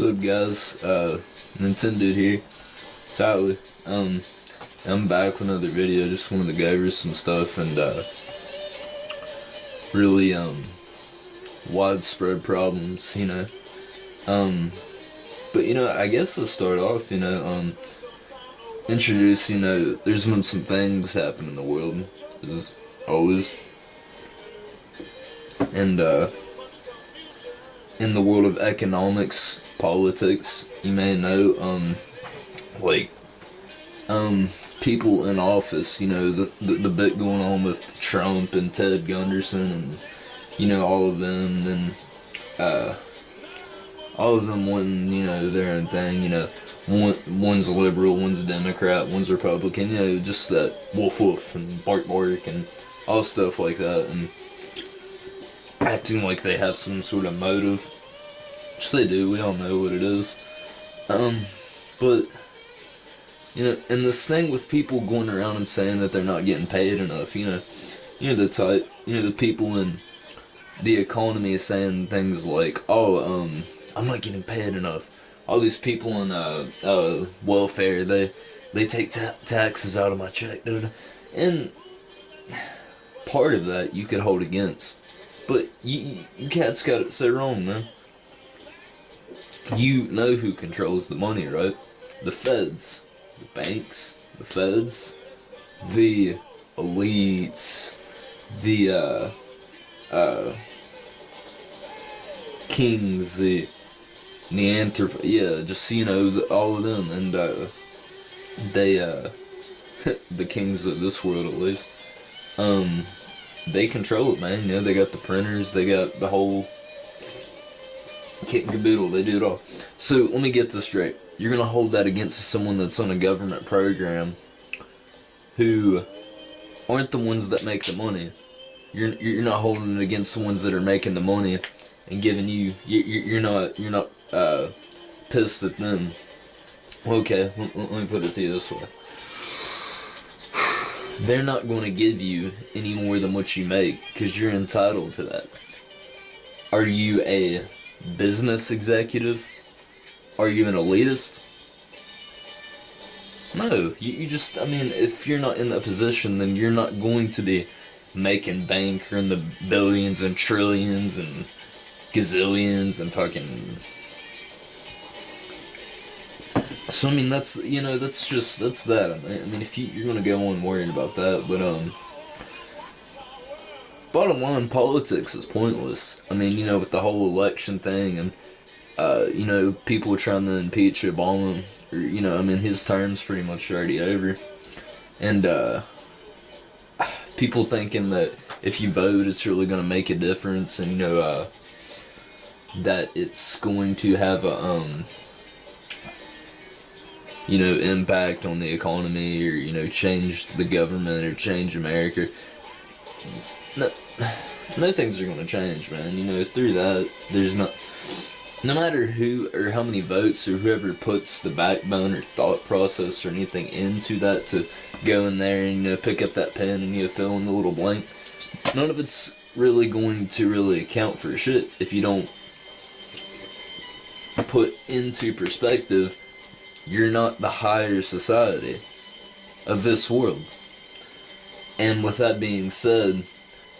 What's up, guys? Nintendo here, Tyler. I'm back with another video. Just wanted to go over some stuff and really widespread problems, But I guess I'll start off, introduce, there's been some things happen in the world, as always, and in the world of economics, politics, you may know, people in office, the bit going on with Trump and Ted Gunderson and, all of them, and, all of them wanting, their own thing, one's liberal, one's Democrat, one's Republican, just that woof woof and bark bark and all stuff like that, and acting like they have some sort of motive, which they do, we all know what it is, but, and this thing with people going around and saying that they're not getting paid enough, the type, the people in the economy saying things like, oh, I'm not getting paid enough. All these people in welfare, they take taxes out of my check, and part of that you could hold against, but you cats got it so wrong, man. You know who controls the money, right? The feds, the banks, the feds, the elites, the kings, the just all of them, and they the kings of this world at least, they control it, man. They got the printers, they got the whole kit and caboodle, they do it all. So let me get this straight. You're gonna hold that against someone that's on a government program who aren't the ones that make the money. You're not holding it against the ones that are making the money and giving you're not pissed at them. Okay, let me put it to you this way. They're not going to give you any more than what you make because you're entitled to that. Are you a business executive? Are you an elitist? No, you just, if you're not in that position, then you're not going to be making bank or in the billions and trillions and gazillions and fucking. So that's that's that. If you're gonna go on worrying about that, but bottom line, politics is pointless. With the whole election thing and people trying to impeach Obama, or his term's pretty much already over, and people thinking that if you vote, it's really gonna make a difference, and that it's going to have a impact on the economy, or change the government, or change America. No things are going to change, man. Through that, there's not. No matter who or how many votes or whoever puts the backbone or thought process or anything into that to go in there and pick up that pen and fill in the little blank, none of it's really going to really account for shit if you don't put into perspective. You're not the higher society of this world. And with that being said,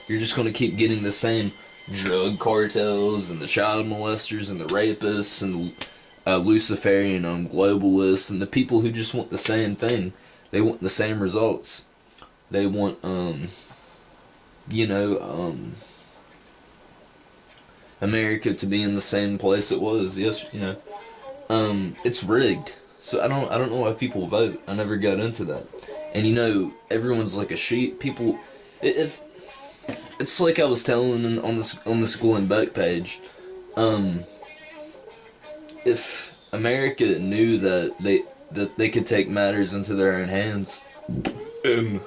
you're just going to keep getting the same drug cartels and the child molesters and the rapists and Luciferian globalists and the people who just want the same thing. They want the same results. They want, America to be in the same place it was. Yes, it's rigged. So I don't know why people vote. I never got into that. And everyone's like a sheep. People, if it's like I was telling on this Glenn Beck page, if America knew that they could take matters into their own hands, and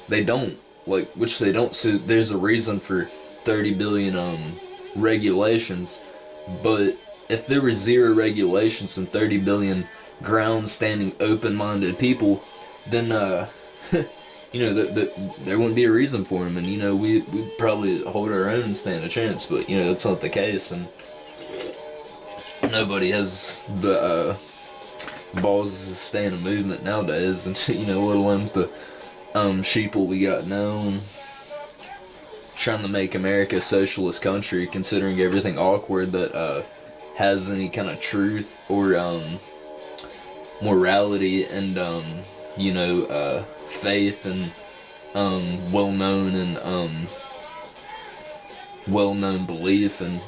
they don't, which they don't. So there's a reason for 30 billion regulations, but if there were zero regulations and 30 billion ground-standing, open-minded people, then there wouldn't be a reason for them, and we'd probably hold our own and stand a chance. But that's not the case, and nobody has the balls to stand a movement nowadays, and let alone the sheeple we got now, and trying to make America a socialist country, considering everything awkward that has any kind of truth or morality and faith and well-known belief and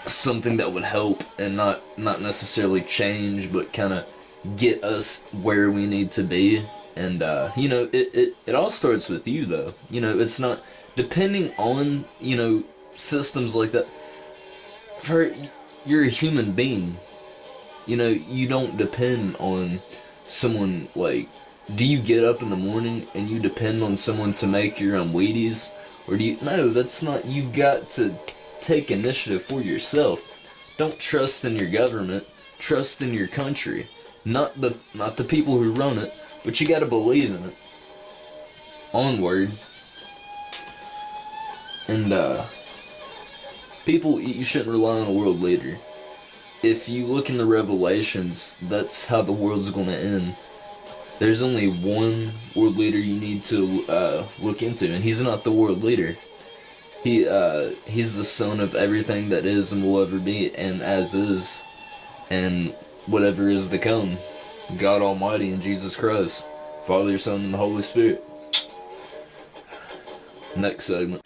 something that would help and not necessarily change, but kind of get us where we need to be. And it all starts with you, though. It's not depending on systems like that. You're a human being. You don't depend on someone. Like, do you get up in the morning and you depend on someone to make your Wheaties? Or do you? No, that's not. You've got to take initiative for yourself. Don't trust in your government. Trust in your country. Not the people who run it, but you gotta believe in it. Onward. And people, you shouldn't rely on a world leader. If you look in the Revelations, that's how the world's gonna end. There's only one world leader you need to look into, and he's not the world leader. He's the son of everything that is and will ever be, and as is, and whatever is to come. God Almighty and Jesus Christ, Father, Son, and the Holy Spirit. Next segment.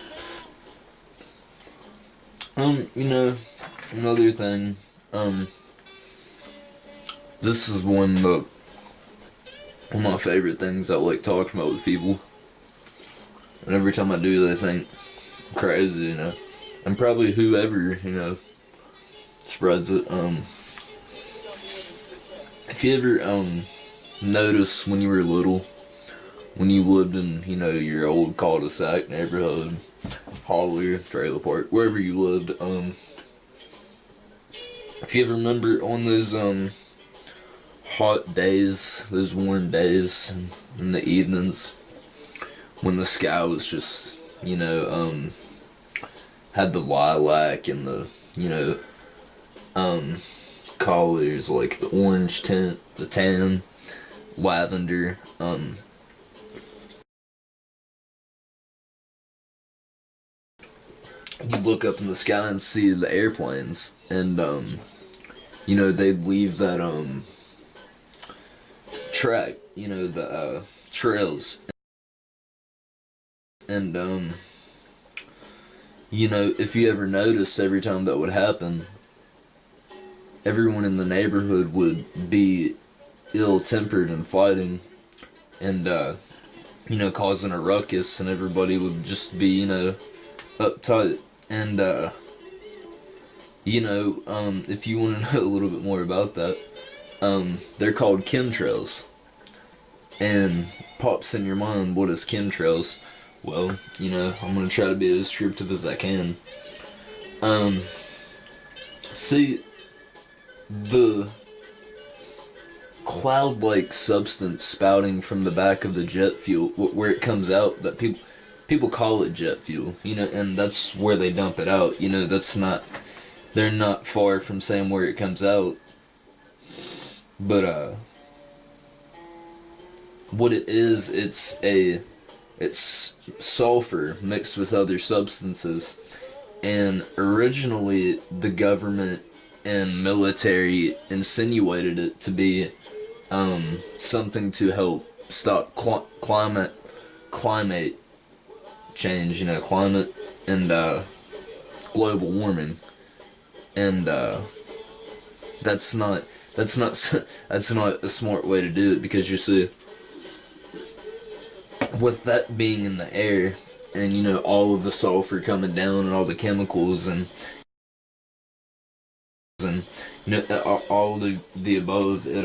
Another thing, this is one of my favorite things I like talking about with people. And every time I do, they think I'm crazy, And probably whoever, spreads it. If you ever, notice when you were little, when you lived in, your old cul-de-sac neighborhood, holler, trailer park, wherever you lived, if you ever remember on those, hot days, those warm days in the evenings, when the sky was just, had the lilac and the, colors like the orange tint, the tan, lavender, you look up in the sky and see the airplanes, and they'd leave that track, the trails, and if you ever noticed, every time that would happen, everyone in the neighborhood would be ill-tempered and fighting, and causing a ruckus, and everybody would just be uptight. And if you want to know a little bit more about that, they're called chemtrails. And pops in your mind, what is chemtrails? Well, I'm gonna try to be as descriptive as I can. See, the cloud-like substance spouting from the back of the jet fuel, where it comes out, that people call it jet fuel, and that's where they dump it out. They're not far from saying where it comes out. But what it is, it's sulfur mixed with other substances, and originally the government and military insinuated it to be something to help stop climate change, climate and global warming, and that's not a smart way to do it, because you see, with that being in the air, and all of the sulfur coming down and all the chemicals and all the above, it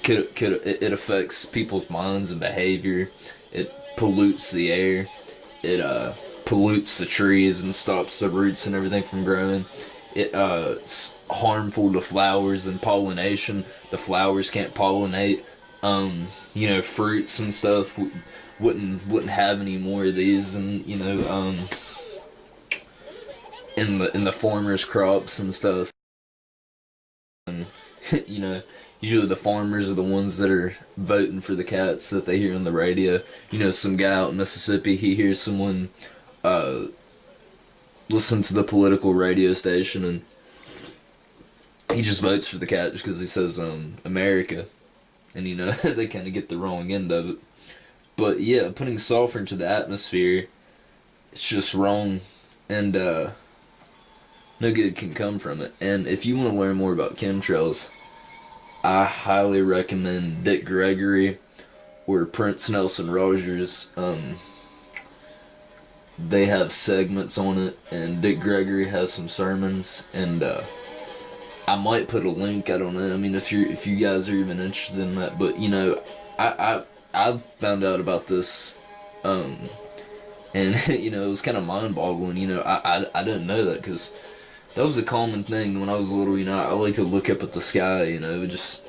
it affects people's minds and behavior. It pollutes the air. It pollutes the trees and stops the roots and everything from growing. It's harmful to flowers and pollination. The flowers can't pollinate. fruits and stuff wouldn't have any more of these, and in the farmers' crops and stuff. And you know, usually the farmers are the ones that are voting for the cats that they hear on the radio. Some guy out in Mississippi, he hears someone uh, listen to the political radio station, and he just votes for the cat just because he says America, and they kind of get the wrong end of it. But yeah, putting sulfur into the atmosphere, it's just wrong, and no good can come from it. And if you want to learn more about chemtrails, I highly recommend Dick Gregory or Prince Nelson Rogers. They have segments on it, and Dick Gregory has some sermons, and I might put a link. I don't know. I mean, if you guys are even interested in that, but I found out about this, and it was kind of mind-boggling. I didn't know that, because that was a common thing when I was little. I like to look up at the sky. It just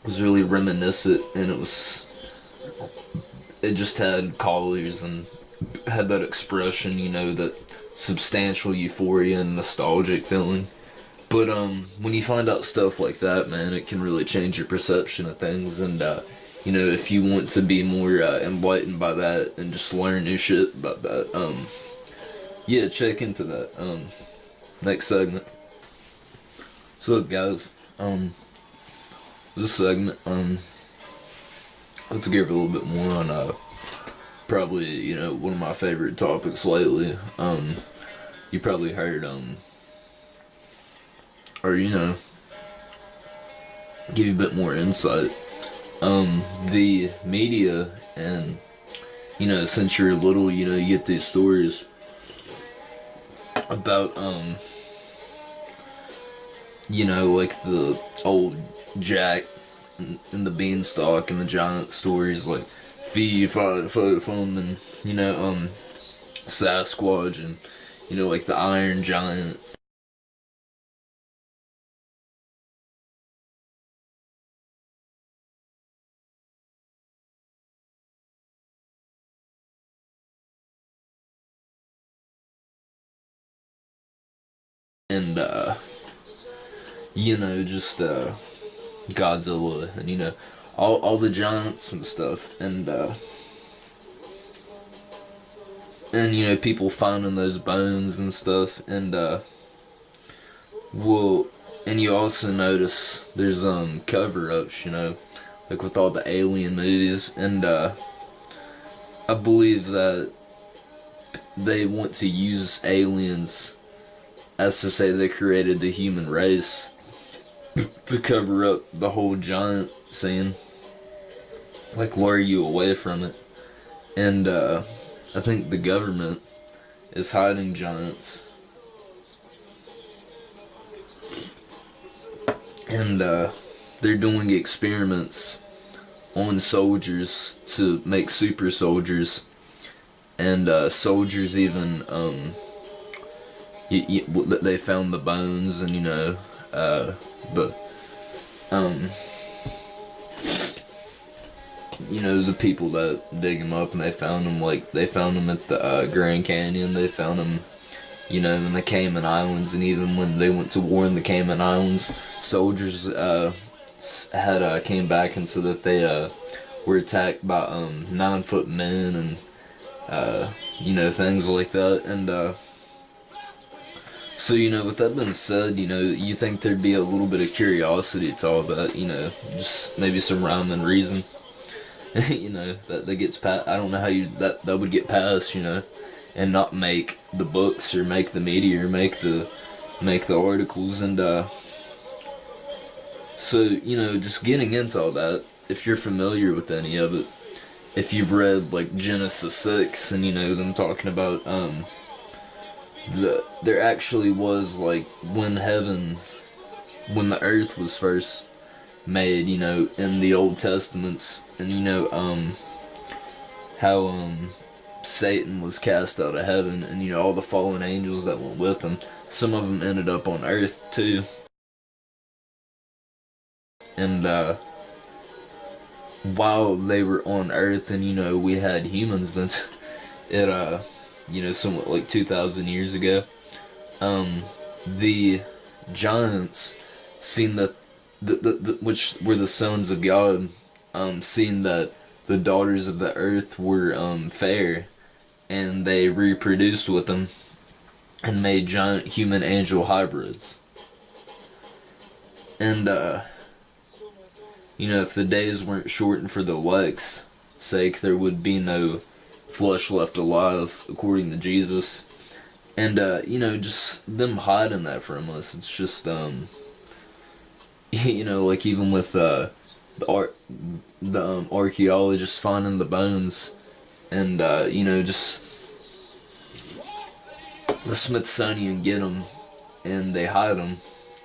was really reminiscent, and it just had colors and had that expression. That substantial euphoria and nostalgic feeling. But when you find out stuff like that, man, it can really change your perception of things. And if you want to be more enlightened by that and just learn new shit about that, yeah, check into that. Next segment. So, guys, this segment, let's give a little bit more on probably one of my favorite topics lately. You probably heard or give you a bit more insight. The media, and since you're little, you get these stories about like the old Jack and the Beanstalk and the giant stories like Fee Fi Fo Fum, and Sasquatch, and like the Iron Giant. And just Godzilla, and all the giants and stuff, and people finding those bones and stuff, and well, and you also notice there's cover-ups, like with all the alien movies, and I believe that they want to use aliens as to say they created the human race to cover up the whole giant scene, like lure you away from it. And I think the government is hiding giants, and they're doing experiments on soldiers to make super soldiers, and soldiers even they found the bones, and the people that dig them up, and they found them at the Grand Canyon. They found them in the Cayman Islands, and even when they went to war in the Cayman Islands, soldiers had came back and said that they were attacked by 9-foot men, and things like that. And so, with that being said, you think there'd be a little bit of curiosity to all that, just maybe some rhyme and reason, that gets past. I don't know how that would get past, and not make the books, or make the media, or make the articles. And so, just getting into all that, if you're familiar with any of it, if you've read like Genesis 6, and them talking about there actually was, like, when the earth was first made, in the Old Testaments, and how Satan was cast out of heaven, and all the fallen angels that went with him, some of them ended up on earth too. And while they were on Earth, and we had humans, then it somewhat like 2,000 years ago, the giants, seen that which were the sons of God, seen that the daughters of the earth were fair, and they reproduced with them and made giant human angel hybrids. And if the days weren't shortened for the elect's sake, there would be no flesh left alive, according to Jesus. And just them hiding that from us. It's just like even with the archaeologists finding the bones, and just the Smithsonian get them and they hide them,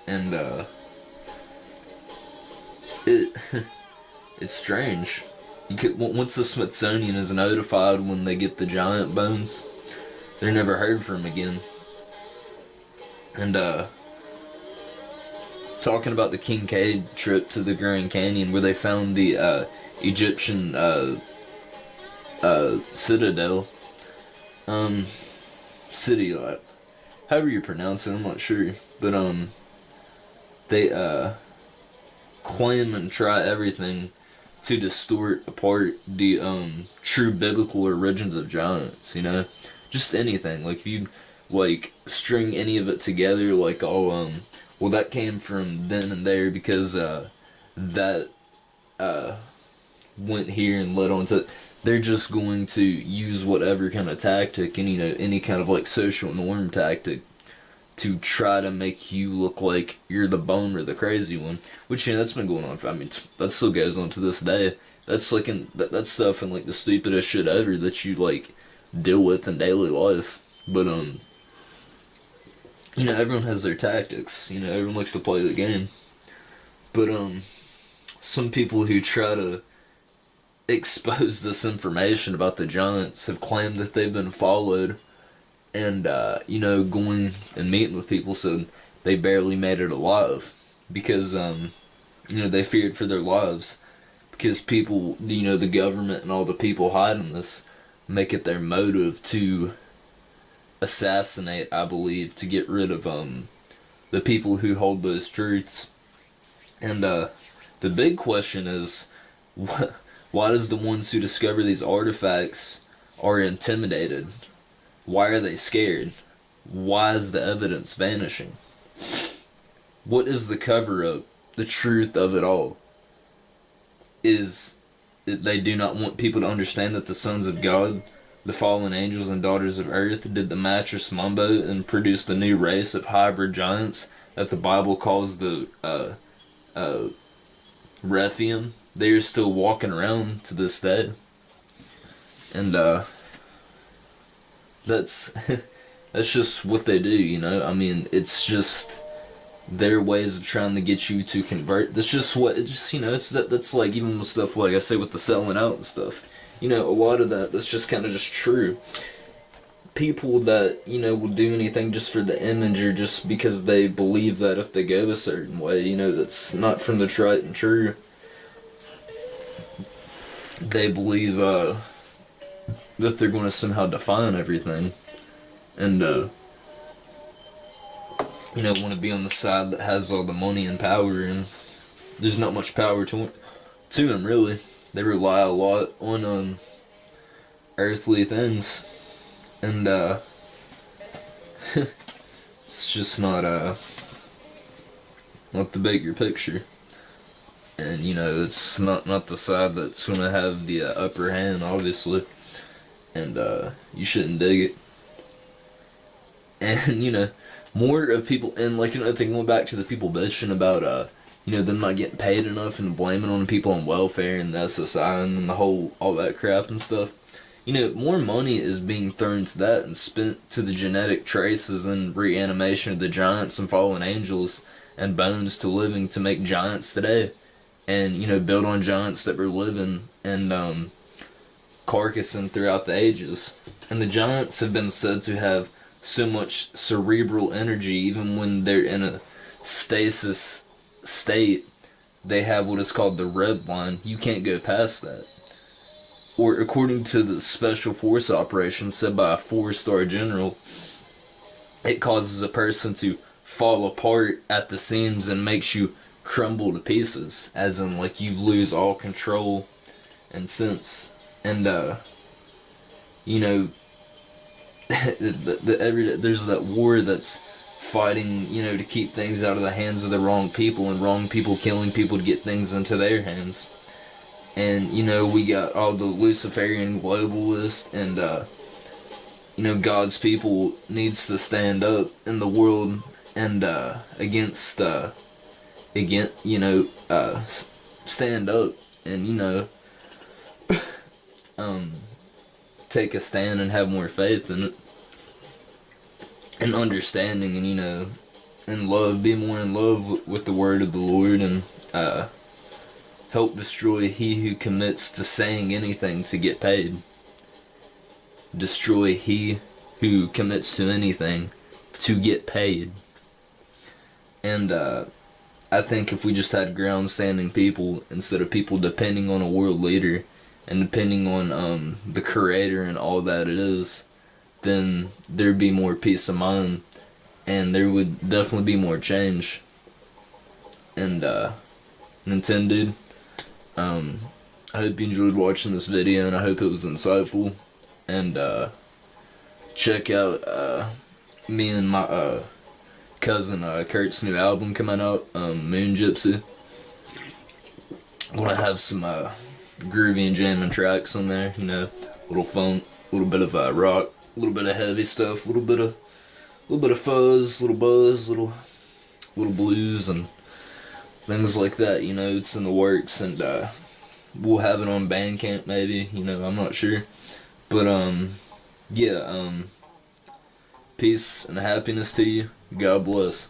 and it's strange. Once the Smithsonian is notified when they get the giant bones, they're never heard from again. And talking about the Kincaid trip to the Grand Canyon, where they found the Egyptian citadel, city, however you pronounce it, I'm not sure, but they claim and try everything to distort apart the true biblical origins of giants. Just anything. Like if you string any of it together, like well, that came from then and there because that went here and led on to. They're just going to use whatever kind of tactic and any kind of social norm tactic to try to make you look like you're the bum or the crazy one, which that's been going on. That still goes on to this day. That's that stuff and the stupidest shit ever that you deal with in daily life. But everyone has their tactics. Everyone likes to play the game. But some people who try to expose this information about the giants have claimed that they've been followed, and going and meeting with people said they barely made it alive because they feared for their lives, because people, the government and all the people hiding this make it their motive to assassinate, I believe, to get rid of the people who hold those truths. And the big question is, why does the ones who discover these artifacts are intimidated? Why are they scared? Why is the evidence vanishing? What is the cover-up? The truth of it all is that they do not want people to understand that the sons of God, the fallen angels and daughters of earth, did the mattress mumbo and produced a new race of hybrid giants that the Bible calls the Rephaim. They are still walking around to this day. And that's just what they do. It's just their ways of trying to get you to convert. That's just what it just that's even with stuff like I say with the selling out and stuff. A lot of that's just kind of just true. People that will do anything just for the image, or just because they believe that if they go a certain way, that's not from the tried and true. They believe that they're going to somehow define everything, and want to be on the side that has all the money and power, and there's not much power to them really. They rely a lot on earthly things, and it's just not the bigger picture. And it's not the side that's gonna have the upper hand, obviously, and you shouldn't dig it. And more of people, and another thing, going back to the people bitching about them not getting paid enough and blaming on people on welfare and the SSI and all that crap and stuff. More money is being thrown to that and spent to the genetic traces and reanimation of the giants and fallen angels and bones to living to make giants today. And, build on giants that were living and carcassing throughout the ages. And the giants have been said to have so much cerebral energy, even when they're in a stasis state, they have what is called the red line. You can't go past that. Or according to the special force operation said by a 4-star general, it causes a person to fall apart at the seams and makes you crumble to pieces, as in like you lose all control and sense. And you know, there's that war that's fighting, you know, to keep things out of the hands of the wrong people, and wrong people killing people to get things into their hands. And you know, we got all the Luciferian globalists, and you know, God's people needs to stand up in the world and against you know, stand up and, you know, take a stand and have more faith in it and understanding, and, you know, and love, be more in love with the word of the Lord, and help destroy he who commits to saying anything to get paid. Destroy he who commits to anything to get paid. And I think if we just had ground standing people, instead of people depending on a world leader and depending on the creator and all that it is, then there'd be more peace of mind, and there would definitely be more change. And Nintendo, I hope you enjoyed watching this video, and I hope it was insightful. And check out me and my cousin Kurt's new album coming out, Moon Gypsy. I'm gonna have some groovy and jamming tracks on there, you know, little funk, a little bit of rock, a little bit of heavy stuff, a little bit of fuzz, little buzz, little blues and things like that. You know, it's in the works, and we'll have it on Bandcamp maybe, you know, I'm not sure. But yeah, peace and happiness to you. God bless.